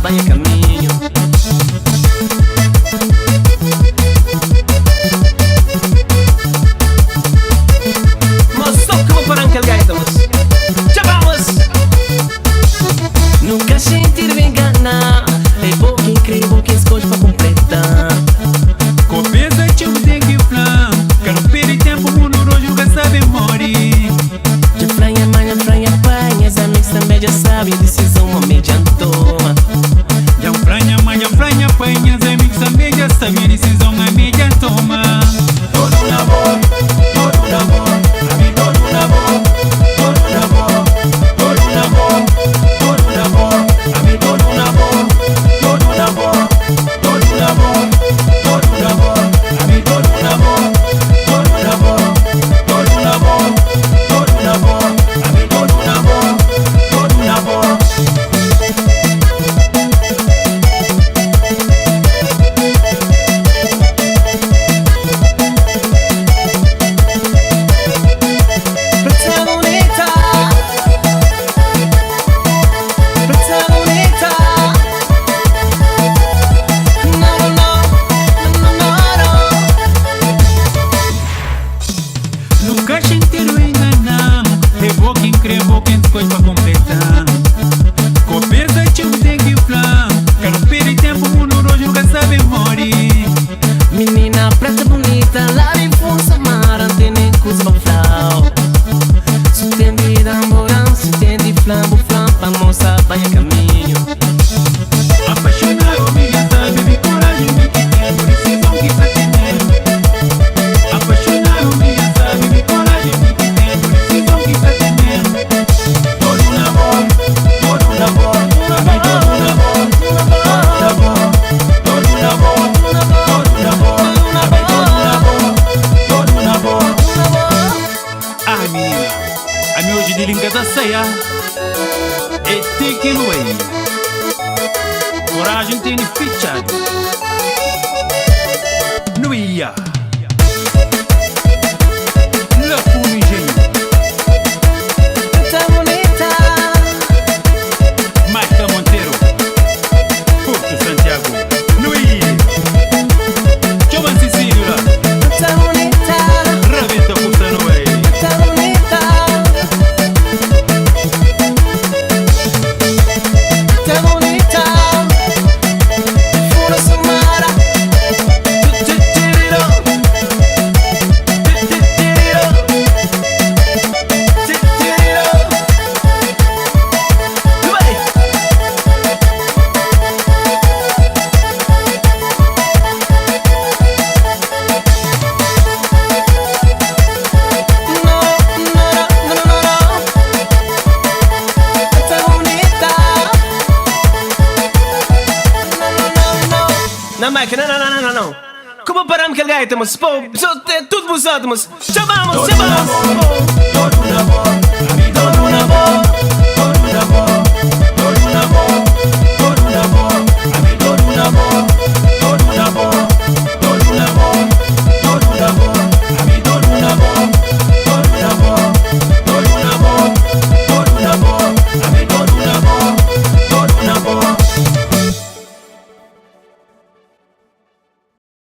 vaya caminho. Mostrou como para aquele gaita, mas já vamos. Nunca sentir me enganar. É bom que incrível que escolhe para completar. Começa tio tem que plan. Quero perder tempo, mundo rojo que sabe morir. De franha, manha, franha, panha. Os amigos também já sabem a decisão, uma média toma. Já franha, manha, franha, panha. Os amigos também já sabem a decisão, uma média toma. Todo na boa, todo na boa. A mim todo na boa, todo na boa. Todo na boa, todo na boa. A mim todo na boa, todo na boa. Todo na boa, todo na boa. A mim todo na boa, todo na boa. Todo na boa, todo na boa. A mim todo na boa, todo na boa. Preta bonita, preta bonita. Não, não, não, não, não. Nunca inteiro enganar. É bom quem crê, bom quem escolhe pra completar. Começa tio tem que plan. Quero perder tempo, mundo rojo que sabe morir. Menina preta bonita, lá de fundo mar, antena coisa pra flau. Se tem vida morão, se tem de flambo, pra moça vai a caminho. Apaixonado, me sabe, me coragem, me que tem, por decisão que tá tendo. Apaixonado, me sabe, me coragem, me que tem, por decisão que tá tendo. Todo na boa, todo na boa, a mim todo na boa, todo na boa, todo na boa, todo na boa, a mim todo na boa, todo na boa. Ah, menina, a minha hoje de linga da ceia é taking away. Coragem tem fichado. Não ia. La Fumigem. Preta bonita, Marta Monteiro. Porto Santiago. Não ia. Jovan Cecílio lá. preta bonita, Raventa Putano aí. preta bonita. Preta bonita, fura sumara. Tiro, não, Mike, não. Como paramos aquele gaita, mas pô, é tudo busado, mas já vamos. Todo na boa, a mim todo na boa.